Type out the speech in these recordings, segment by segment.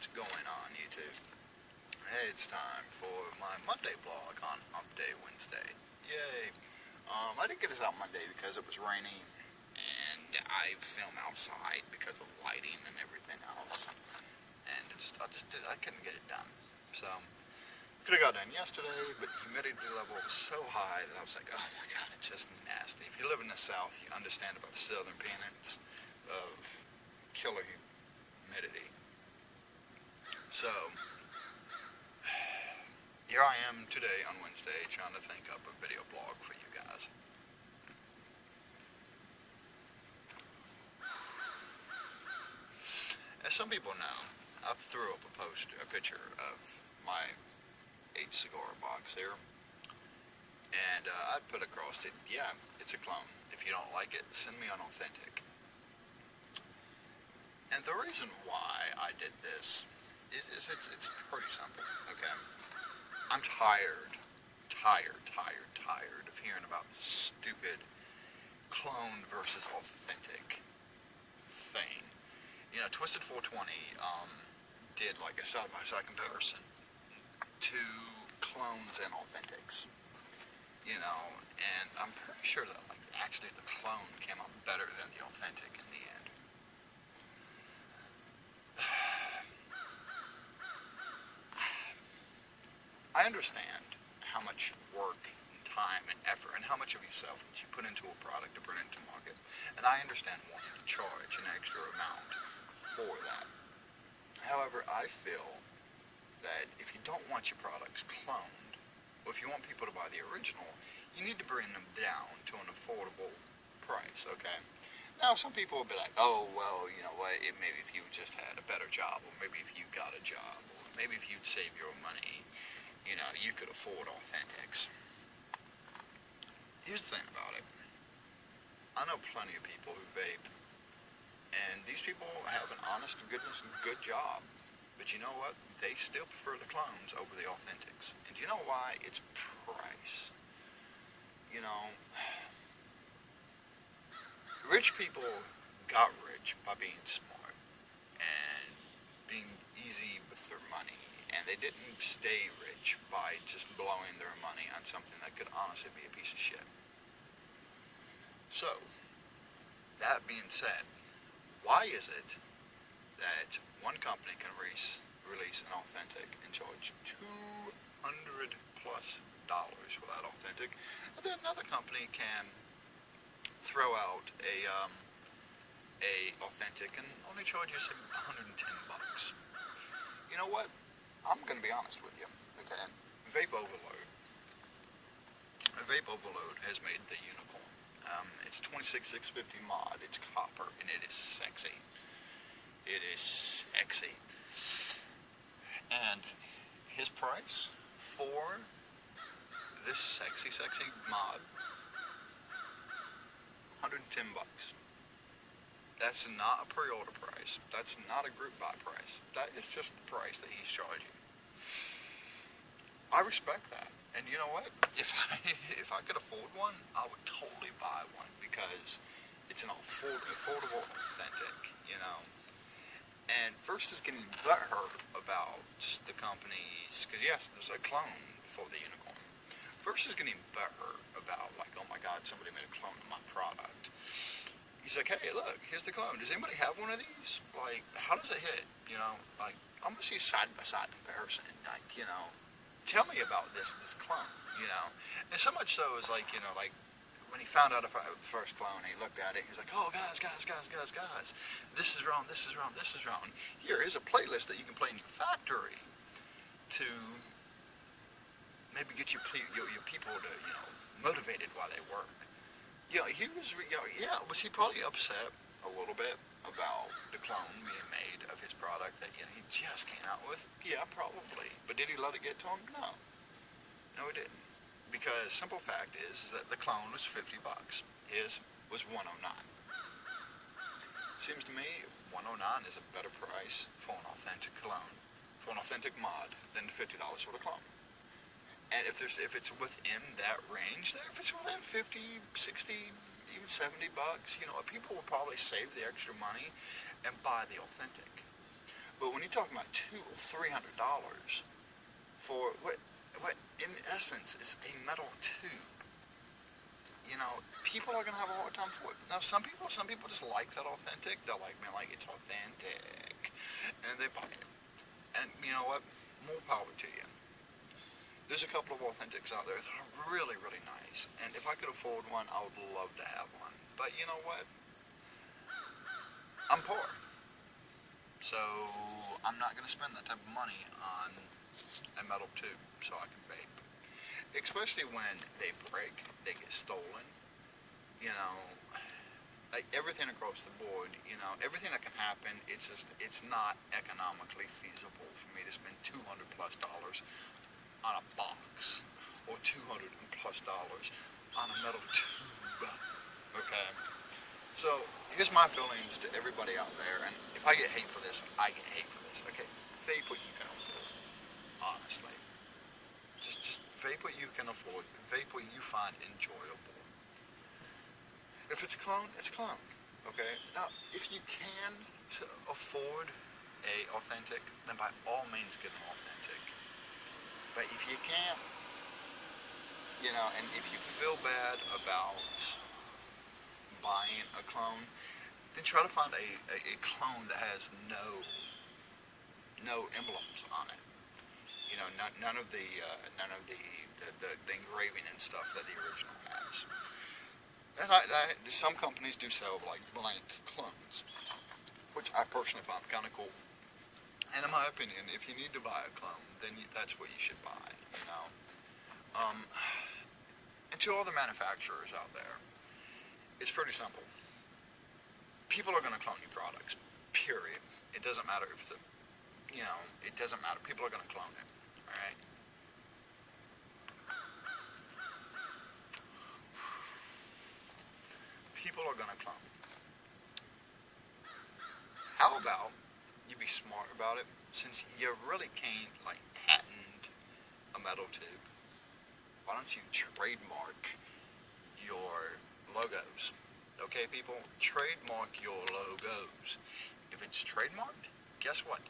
What's going on, YouTube? Hey, it's time for my Monday vlog on Hump Day Wednesday. Yay! I didn't get this out Monday because it was rainy, and I film outside because of lighting and everything else, and I couldn't get it done. So, could have got done yesterday, but the humidity level was so high that I was like, oh my god, it's just nasty. If you live in the South, you understand about the southern penance of killer humidity. So, here I am today on Wednesday trying to think up a video blog for you guys. As some people know, I threw up a picture of my 8 cigar box here, and I'd put across it, yeah, it's a clone. If you don't like it, send me an authentic. And the reason why I did this is it's pretty simple, okay? I'm tired of hearing about the stupid clone versus authentic thing. You know, Twisted 420 did like a side-by-side comparison to clones and authentics. You know, and I'm pretty sure that like actually the clone came out better than the authentic in the end. I understand how much work and time and effort and how much of yourself that you put into a product to bring it to market. And I understand wanting to charge an extra amount for that. However, I feel that if you don't want your products cloned, or if you want people to buy the original, you need to bring them down to an affordable price, okay? Now, some people will be like, oh, well, you know what, maybe if you just had a better job, or maybe if you got a job, or maybe if you'd save your money, you know, you could afford authentics. Here's the thing about it. I know plenty of people who vape, and these people have an honest to goodness and good job. But you know what? They still prefer the clones over the authentics. And do you know why? It's price. You know, rich people got rich by being smart and being easy with their money. And they didn't stay rich by just blowing their money on something that could honestly be a piece of shit. So, that being said, why is it that one company can release an authentic and charge $200+ for that authentic, and then another company can throw out a authentic and only charge you $110? You know what? I'm going to be honest with you, okay? Vape Overload has made the unicorn. It's 26650 mod, it's copper, and it is sexy. It is sexy. And his price for this sexy mod, $110. That's not a pre-order price. That's not a group buy price. That is just the price that he's charging. I respect that. And you know what? If I could afford one, I would totally buy one because it's an affordable authentic, you know. And First is getting butthurt about the companies, because yes, there's a clone for the unicorn. First is getting butthurt about like, oh my god, somebody made a clone of my product. He's like, hey, look, here's the clone. Does anybody have one of these? Like, how does it hit? You know, like, I'm going to see side-by-side comparison. Like, you know, tell me about this clone, you know. And so much so is like, you know, like, when he found out about the first clone, he looked at it, he's like, oh, guys, this is wrong. Here is a playlist that you can play in your factory to maybe get your people to, you know, motivated while they work. You know, he was, you know, yeah, was he probably upset a little bit about the clone being made of his product that, you know, he just came out with? Yeah, probably. But did he let it get to him? No. No, he didn't. Because simple fact is that the clone was $50. His was $109. Seems to me $109 is a better price for an authentic clone, for an authentic mod, than the $50 for the clone. And if it's within that range, if it's within 50, 60, even $70, you know, people will probably save the extra money and buy the authentic. But when you're talking about $200 or $300 for what in essence is a metal tube, you know, people are gonna have a hard time for it. Now, some people just like that authentic. They're like, man, like it's authentic, and they buy it. And you know what? More power to you. There's a couple of authentics out there that are really, really nice, and if I could afford one, I would love to have one. But you know what? I'm poor, so I'm not gonna spend that type of money on a metal tube so I can vape. Especially when they break, they get stolen, you know, like everything across the board, you know, everything that can happen, it's not economically feasible for me to spend $200+ on a box, or $200+ on a metal tube, okay? So, here's my feelings to everybody out there, and if I get hate for this, I get hate for this, okay? Vape what you can afford, honestly. Just vape what you can afford. Vape what you find enjoyable. If it's a clone, it's a clone. Okay? Now, if you can afford a authentic, then by all means get an authentic. But if you can't, you know, and if you feel bad about buying a clone, then try to find a clone that has no emblems on it. You know, none of the engraving and stuff that the original has. And some companies do sell like blank clones, which I personally find kind of cool. And in my opinion, if you need to buy a clone, then that's what you should buy. You know, and to all the manufacturers out there, it's pretty simple. People are going to clone your products. Period. It doesn't matter if it's a, you know, it doesn't matter. People are going to clone it. Alright? People are gonna clone. How about you be smart about it, since you really can't, like, patent a metal tube? Why don't you trademark your logos? Okay, people? Trademark your logos. If it's trademarked, guess what?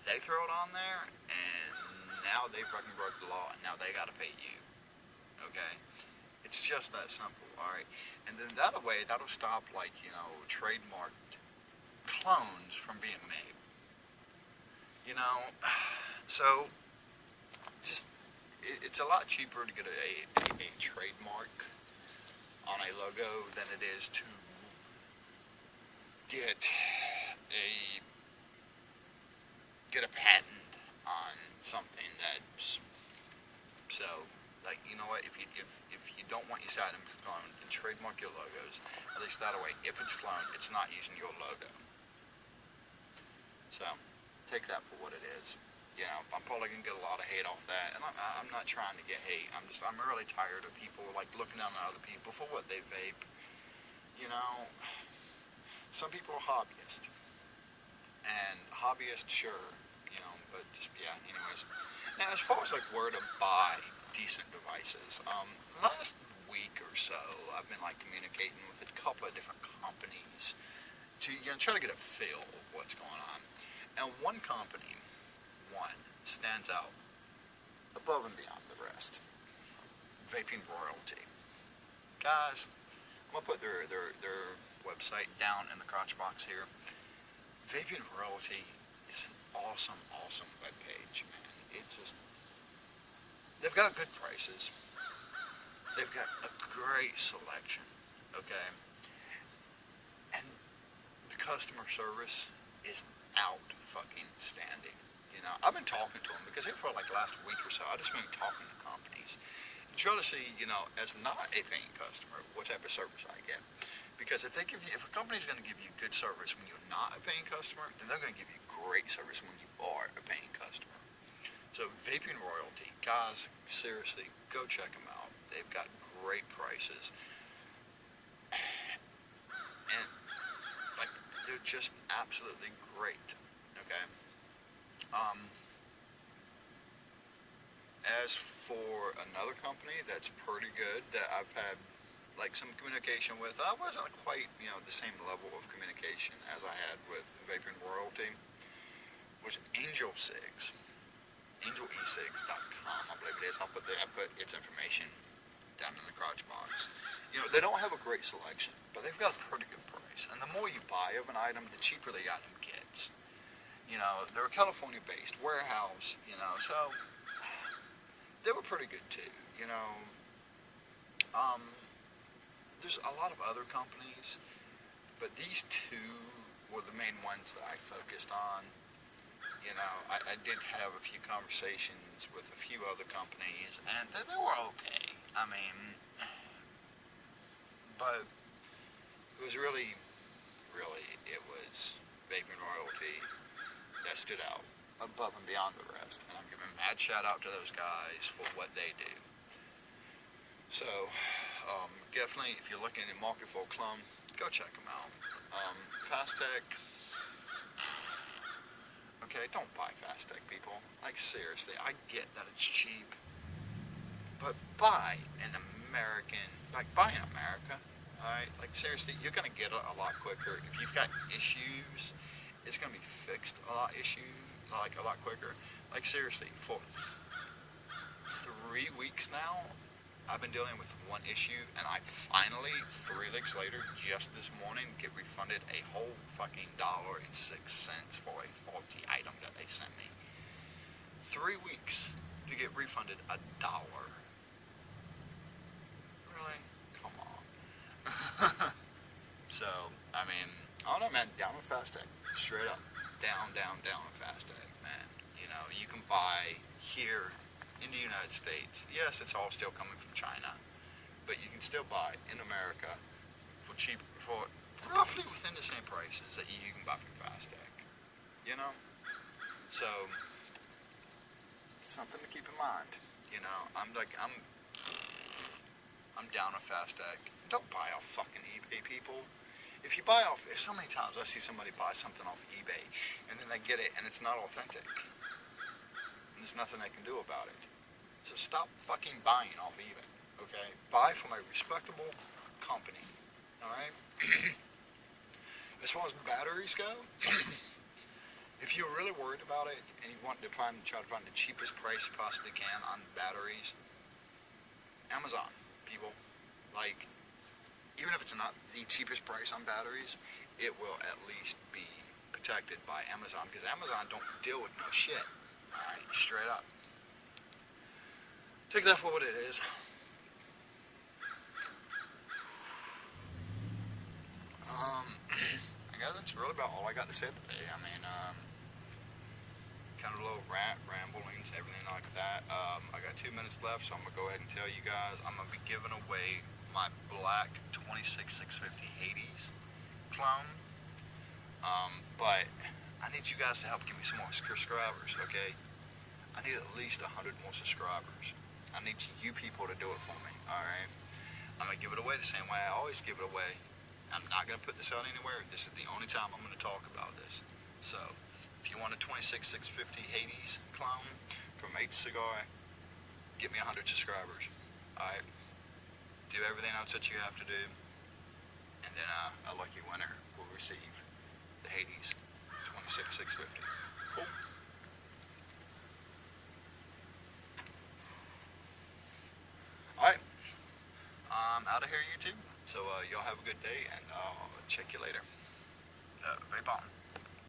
They throw it on there, and now they fucking broke the law, and now they gotta pay you. Okay? It's just that simple, alright? And then that way, that'll stop, like, you know, trademarked clones from being made. You know? So, just, it's a lot cheaper to get a trademark on a logo than it is to get a patent on something that's, so, like, you know what, if you don't want your site to clone, then trademark your logos. At least that way, if it's cloned, it's not using your logo. So, take that for what it is. You know, I'm probably gonna get a lot of hate off that, and I'm not trying to get hate. I'm really tired of people, like, looking down on other people for what they vape. You know, some people are hobbyists. And hobbyists, sure, you know, but just, yeah, anyways. Now, as far as, like, where to buy decent devices, last week or so, I've been, like, communicating with a couple of different companies to, you know, try to get a feel of what's going on. Now, one company, stands out above and beyond the rest. Vaping Royalty. Guys, I'm going to put their website down in the crotch box here. Vaping Royalty is an awesome webpage, man. It's just, they've got good prices. They've got a great selection, okay? And the customer service is out-fucking-standing. You know, I've been talking to them because here for like the last week or so, I just been talking to companies and trying to see, you know, as not a paying customer, what type of service I get. Because if a company's going to give you good service when you're not a paying customer, then they're going to give you great service when you are a paying customer. So Vaping Royalty, guys, seriously, go check them out. They've got great prices. And, like, they're just absolutely great, okay? As for another company that's pretty good that I've had, like, some communication with, I wasn't quite, you know, the same level of communication as I had with Vaping Royalty, was was Angel Cigs. AngelEcigs.com, I believe it is. I put its information down in the crotch box. You know, they don't have a great selection, but they've got a pretty good price. And the more you buy of an item, the cheaper the item gets. You know, they're a California-based warehouse, you know, so they were pretty good too, you know. There's a lot of other companies, but these two were the main ones that I focused on. You know, I did have a few conversations with a few other companies, and they were okay. I mean, but it was really, it was Vaping Royalty that stood out above and beyond the rest. And I'm giving a mad shout out to those guys for what they do. So, definitely, if you're looking at market for a clone, go check them out. Fastech. Okay, don't buy Fastech, people. Like, seriously, I get that it's cheap, but buy an American, buy in America, alright? Like, seriously, you're going to get it a lot quicker. If you've got issues, it's going to be fixed a lot quicker. Like, seriously, for 3 weeks now, I've been dealing with one issue, and I finally, 3 weeks later, just this morning, get refunded a whole fucking $1.06 for a faulty item that they sent me. 3 weeks to get refunded $1. Really? Come on. So, I mean, I don't know, man. Down with Fastech. Straight up. Down with Fastech, man. You know, you can buy here in the United States. Yes, it's all still coming from China, but you can still buy in America for cheap, for roughly within the same prices that you can buy from Fastech. You know, so something to keep in mind. You know, I'm down with Fastech. Don't buy off fucking eBay, people. If you buy off, so many times I see somebody buy something off eBay and then they get it and it's not authentic. And there's nothing they can do about it. So stop fucking buying off eBay, okay? Buy from a respectable company, alright? As far as batteries go, if you're really worried about it and you want to try to find the cheapest price you possibly can on batteries, Amazon, people. Like, even if it's not the cheapest price on batteries, it will at least be protected by Amazon, because Amazon don't deal with no shit, alright? Straight up. Take that for what it is. I guess that's really about all I got to say today. I mean, kind of a little ramblings, everything like that. I got 2 minutes left, so I'm going to go ahead and tell you guys I'm going to be giving away my black 26650 Hades clone. But I need you guys to help give me some more subscribers, okay? I need at least 100 more subscribers. I need you people to do it for me, alright? I'm going to give it away the same way I always give it away. I'm not going to put this out anywhere. This is the only time I'm going to talk about this. So, if you want a 26650 Hades clone from H Cigar, get me 100 subscribers, alright? Do everything else that you have to do, and then a lucky winner will receive the Hades 26650. Cool. Alright, I'm out of here, YouTube. So y'all have a good day, and I'll check you later. Vape on.